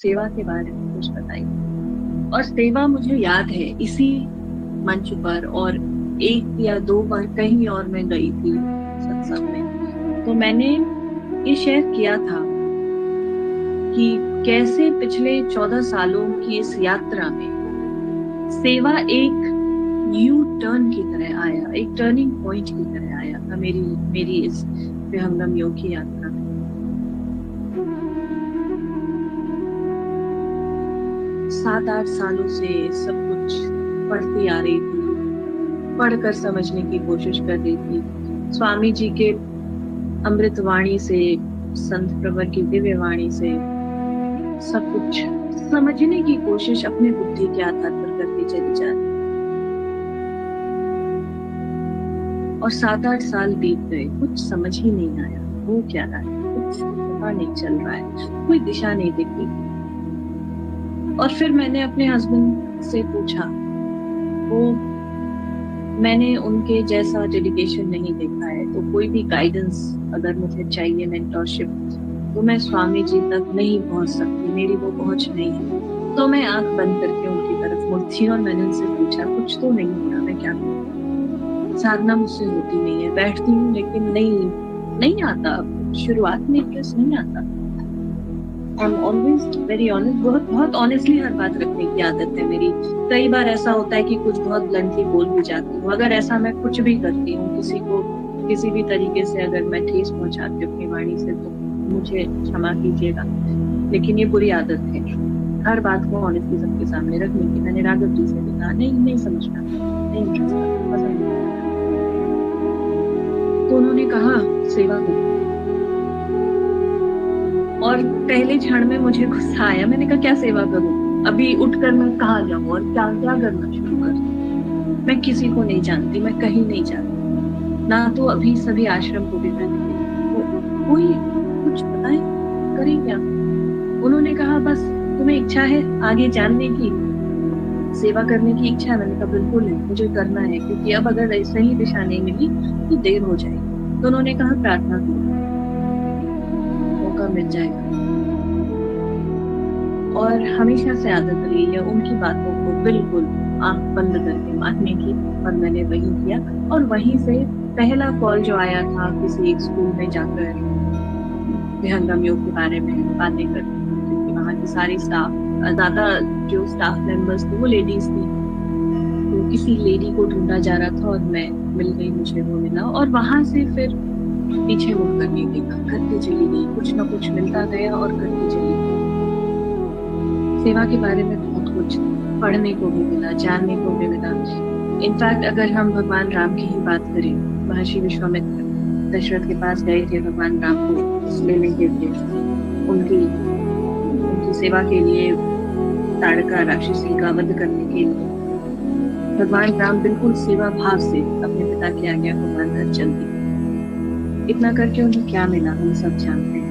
सेवा के बारे में कुछ बताइए। और सेवा मुझे याद है इसी मंच पर, और एक या दो बार कहीं और मैं गई थी सत्संग में, तो मैंने ये शेयर किया था कि कैसे पिछले 14 सालों की इस यात्रा में सेवा एक यू टर्न की तरह आया, एक टर्निंग पॉइंट की तरह आया था मेरी मेरी इस विहंगम योग की यात्रा में। 7-8 सालों से सब कुछ पढ़ती आ रही थी, पढ़कर समझने की कोशिश कर रही थी, स्वामी जी के अमृत वाणी से, संत प्रवर की दिव्य वाणी से सब कुछ समझने की कोशिश अपने बुद्धि के आधार पर करती चली जा रही। और 7-8 साल बीत गए, कुछ समझ ही नहीं आया वो क्या रहा है, कुछ पता नहीं चल रहा है, कोई दिशा नहीं दिख रही। और फिर मैंने अपने हस्बैंड से पूछा, वो मैंने उनके जैसा डेडिकेशन नहीं देखा है, तो कोई भी गाइडेंस अगर मुझे चाहिए, मेंटरशिप, तो मैं स्वामी जी तक नहीं पहुंच सकती, मेरी वो पहुंच नहीं है। तो मैं आंख बंद करके उनकी तरफ मुड़ती और मैंने उनसे पूछा, कुछ तो नहीं हो रहा, मैं क्या करूं? साधना मुझसे होती नहीं है, बैठती हूँ लेकिन नहीं नहीं आता, शुरुआत में इंटरेस्ट नहीं आता। I am always very honest, बहुत बहुत ऑनेस्टली हर बात रखने की आदत है मेरी। कई बार ऐसा होता है कि कुछ बहुत ब्लंटली बोल भी जाती हूँ। अगर ऐसा मैं कुछ भी करती हूँ, किसी को किसी भी तरीके से अगर मैं ठेस पहुंचाती हूँ अपनी वाणी से, तो मुझे क्षमा कीजिएगा, लेकिन ये बुरी आदत है हर बात को ऑनेस्टली सबके सामने रखने की। मैंने राघव जी से भी कहा, नहीं नहीं समझना, नहीं इंटरेस्ट आता, पसंद नहीं आता। तो उन्होंने कहा सेवा करो। और पहले क्षण में मुझे गुस्सा आया, मैंने कहा क्या सेवा करूं, अभी उठकर मैं कहाँ जाऊं और क्या क्या करना शुरू कर दूं? मैं किसी को नहीं जानती, मैं कहीं नहीं जाती, ना तो अभी सभी आश्रम को भी मैंने देखा। तो कोई कुछ बताए करें क्या? उन्होंने कहा बस तुम्हें इच्छा है आगे जानने की, सेवा करने की इच्छा है? मैंने कहा बिल्कुल है, मुझे करना है, क्योंकि अब अगर सही दिशा नहीं मिली तो देर हो जाएगी। तो उन्होंने कहा प्रार्थना करो, मौका मिल जाएगा। और हमेशा से आदत रही है उनकी बातों को बिल्कुल आंख बंद करके मानने की, और मैंने वही किया। और वहीं से पहला कॉल जो आया था किसी एक स्कूल में जाकर विहंगम योग के बारे में बातें करने की, क्योंकि वहाँ की सारी स्टाफ, ज्यादा जो स्टाफ मेंबर्स थे वो लेडीज थी, तो किसी लेडी को ढूंढा जा रहा था और मैं मिल गई, मुझे वो मिला। और वहां से फिर पीछे मुड़कर नहीं देखा, करती चली गई, कुछ ना कुछ मिलता गया और करती चली गई। सेवा के बारे में बहुत कुछ पढ़ने को भी मिला, जानने को भी मिला। इनफैक्ट अगर हम भगवान राम की ही बात करें, महर्षि विश्वामित्र दशरथ के पास गए थे भगवान राम को लेने के लिए, उनकी उनकी सेवा के लिए, ताड़का राक्षसी का वध करने के लिए। भगवान राम बिल्कुल सेवा भाव से अपने पिता की आज्ञा को मानकर चल दिए। इतना करके उन्हें क्या मिला हम सब जानते हैं।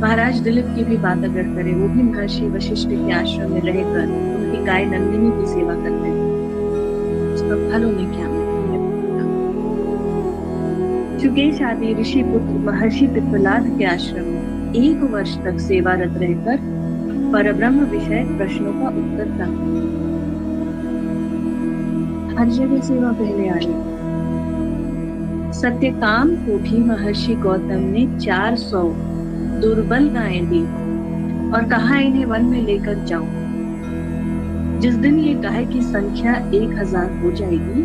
महाराज दिलीप की भी बात अगर करें, वो भी महर्षि वशिष्ठ के आश्रम में रहकर उनकी गाय नंदिनी की सेवा करते थे। उसका फल उन्हें क्या मिला? चुकेश आदि ऋषि पुत्र महर्षि पिप्पलाद के आश्रम में 1 वर्ष तक सेवारत रहकर परब्रह्म विषय प्रश्नों का उत्तर प्राप्त किया। हर जगह सेवा पहले आ रही। सत्यकाम को भी महर्षि गौतम ने 400 दुर्बल गायें दी और कहा इन्हें वन में लेकर जाओ। जिस दिन ये गाय की संख्या 1000 हो जाएगी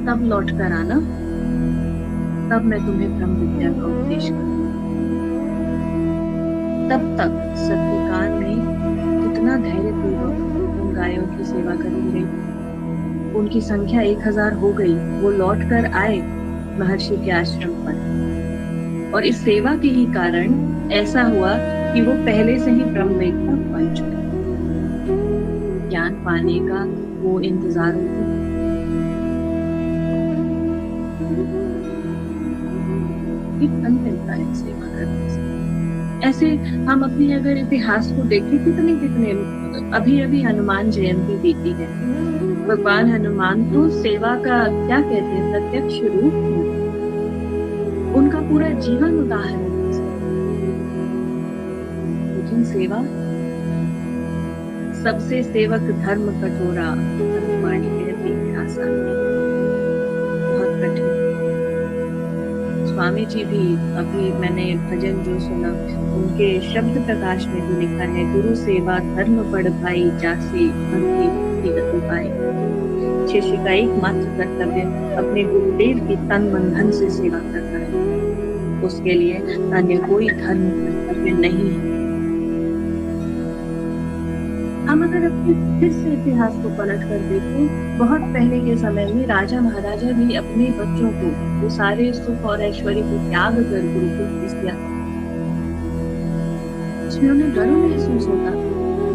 तब लौट कर आना, तब मैं तुम्हें ब्रह्म विद्या का उपदेश करूंगा। तब तक सत्यकाम ने कितना धैर्यपूर्वक उन गायों की सेवा करी रही। उनकी संख्या 1000 हो गई, वो लौट कर आए महर्षि के आश्रम पर, और इस सेवा के ही कारण ऐसा हुआ कि वो पहले से ही ब्रह्मवेत्ता बन चुके। ज्ञान पाने का वो इंतजार उनको फल मिलता है सेवा करने से। ऐसे हम अपने अगर इतिहास को देखें, कितने कितने, अभी अभी हनुमान जयंती बीती है, भगवान हनुमान तो सेवा का क्या कहते हैं, प्रत्यक्ष रूप है। उनका पूरा जीवन उदाहरण है। लेकिन सेवा, सबसे सेवक धर्म कठोरा, धर्मवाणी कहती है आसान नहीं, बहुत कठिन। स्वामी जी भी, अभी मैंने भजन जो सुना, उनके शब्द प्रकाश में भी लिखा है, गुरु सेवा धर्म पढ़ भाई, जासे भक्ति मुक्ति गति पाई। शिष्य का एकमात्र कर्तव्य अपने गुरुदेव की तन मन धन से सेवा करना है, उसके लिए अन्य कोई धर्म कर्तव्य नहीं है। हम अगर अपने फिर से इतिहास को पलट कर देखें, बहुत पहले के समय में राजा महाराजा भी अपने बच्चों को वो सारे सुख और ऐश्वर्य को त्याग कर गुरुकुल भेज दिया, इसमें उन्हें गर्व महसूस होता।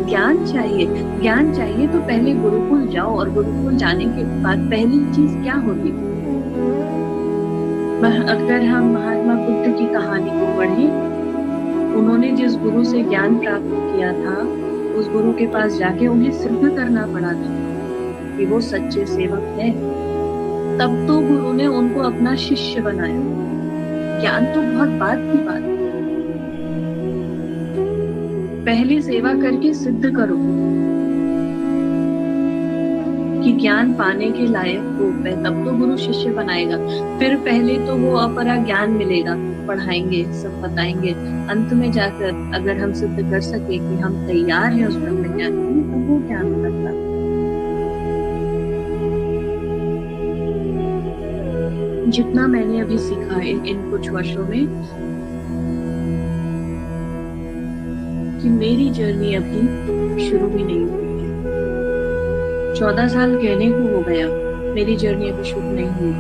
ज्ञान चाहिए तो पहले गुरुकुल जाओ, और गुरुकुल जाने के बाद पहली चीज क्या होती थी? अगर हम महात्मा बुद्ध की कहानी को पढ़ें, उन्होंने जिस गुरु से ज्ञान प्राप्त किया था, उस गुरु के पास जाके उन्हें सिद्ध करना पड़ा था कि वो सच्चे सेवक हैं। तब तो गुरु ने उनको अपना शिष्य बनाया। ज्ञान तो बहुत बाद की बात है, पहले सेवा करके सिद्ध करो कि ज्ञान पाने के लायक हो, तब तो गुरु शिष्य बनाएगा। फिर पहले तो वो अपरा ज्ञान मिलेगा, पढ़ाएंगे, सब बताएंगे। अंत में जाकर अगर हम सिद्ध कर सके कि हम तैयार हैं उस ब्रह्म ज्ञान के लिए, तो वो ज्ञान करता। जितना मैंने अभी सीखा इन कुछ वर्षों में, कि मेरी जर्नी अभी शुरू भी नहीं हुई है। 14 साल कहने को हो गया, मेरी जर्नी अभी शुरू नहीं हुई।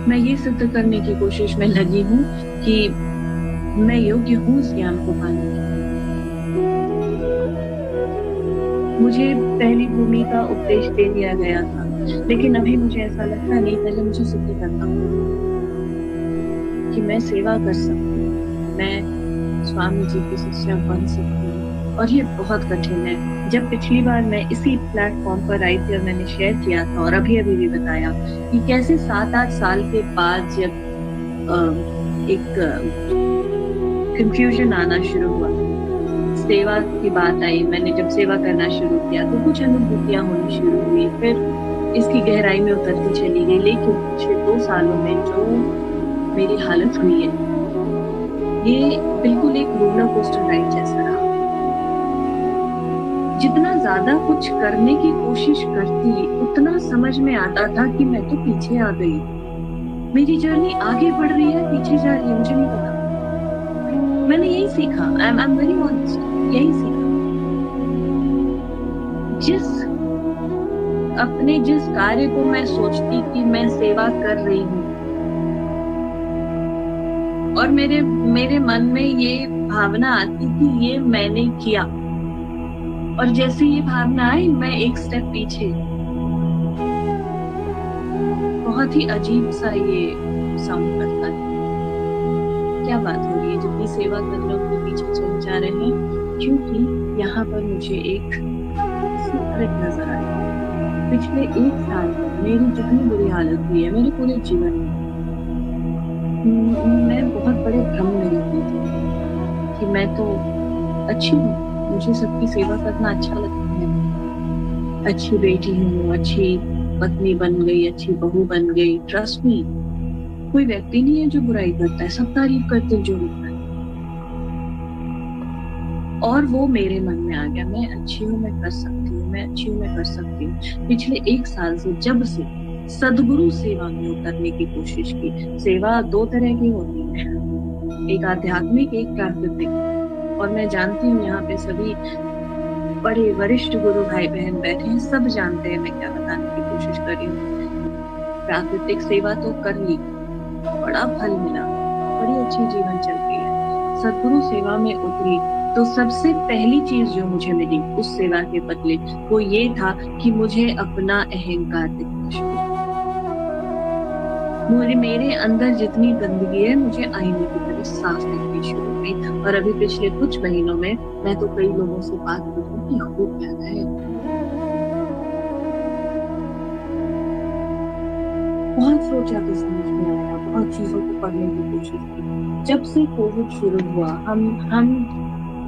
मैं ये सिद्ध करने की कोशिश में लगी हूँ कि मैं योग्य हूँ उस ज्ञान को पाने की। मुझे पहली भूमि का उपदेश दे दिया गया था, लेकिन अभी मुझे ऐसा लगता नहीं, पहले मुझे सिद्ध करना होगा कि मैं सेवा कर सकती हूँ, मैं स्वामी जी की शिष्या बन सकती हूँ। और ये बहुत कठिन है। जब पिछली बार मैं इसी प्लेटफॉर्म पर आई थी और मैंने शेयर किया था, और अभी भी बताया कि कैसे 7-8 साल के बाद जब एक कंफ्यूजन आना शुरू हुआ, सेवा की बात आई, मैंने जब सेवा करना शुरू किया तो कुछ अनुभूतियां होनी शुरू हुई, फिर इसकी गहराई में उतरती चली गई। लेकिन पिछले 2 सालों में जो मेरी हालत हुई है, ये बिल्कुल एक रोलर कोस्टर राइड जैसा रहा। जितना ज्यादा कुछ करने की कोशिश करती, उतना समझ में आता था कि मैं तो पीछे आ गई, मेरी जर्नी आगे बढ़ रही है, पीछे जा रही है, मुझे नहीं पता। मैंने यही सीखा, आई एम वेरी ऑनेस्ट, यही सीखा। जिस कार्य को मैं सोचती कि मैं सेवा कर रही हूँ, और मेरे मन में ये भावना आती कि ये मैंने किया, और जैसे ये भावना आई, मैं एक स्टेप पीछे। बहुत ही अजीब सा ये साउंड करता है। क्या बात हो रही है? जितनी सेवा कर रहे हो उतने पीछे चले जा रहे हैं, क्योंकि यहाँ पर मुझे एक सीक्रेट नजर आया। पिछले 1 साल में मेरी जितनी बुरी हालत हुई है, मेरे पूरे जीवन में, मैं बहुत बड़े भ्रम में रहती थी कि मैं तो अच्छी हूँ, मुझे सबकी सेवा करना अच्छा लगता है, अच्छी बेटी हूँ, अच्छी पत्नी बन गई, अच्छी बहू बन गई। ट्रस्ट मी, कोई व्यक्ति नहीं है जो बुराई करता है, सब तारीफ करते हैं जो होता है। और वो मेरे मन में आ गया, मैं अच्छी हूँ, मैं कर सकती हूँ, मैं अच्छी हूँ, मैं कर सकती हूँ। पिछले 1 साल से, जब से सदगुरु सेवा में उतरने की कोशिश की। सेवा 2 तरह की होती है, एक आध्यात्मिक, एक प्राकृतिक। और मैं जानती हूँ यहाँ पे सभी बड़े वरिष्ठ गुरु भाई बहन बैठे हैं, सब जानते हैं मैं क्या बताने की कोशिश कर रही हूँ। प्राकृतिक सेवा तो कर ली, बड़ा फल मिला, बड़ी अच्छी जीवन चल रही है। सदगुरु सेवा में उतरी तो सबसे पहली चीज जो मुझे मिली उस सेवा के बदले, वो ये था कि मुझे अपना अहंकार दिखना शुरू। मेरे अंदर जितनी गंदगी है, मुझे आईने की तरह साफ दिखनी शुरू हुई। और अभी पिछले कुछ महीनों में मैं तो कई लोगों से बात करूँ कि हो क्या है। बहुत सोचा तो समझ में आया, बहुत चीजों को पढ़ने की कोशिश की। जब से कोविड शुरू हुआ, हम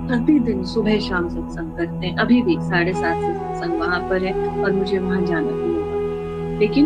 प्रतिदिन सुबह शाम सत्संग करते हैं, अभी भी 7:30 से सत्संग वहां पर है और मुझे वहां जाना भी होगा, लेकिन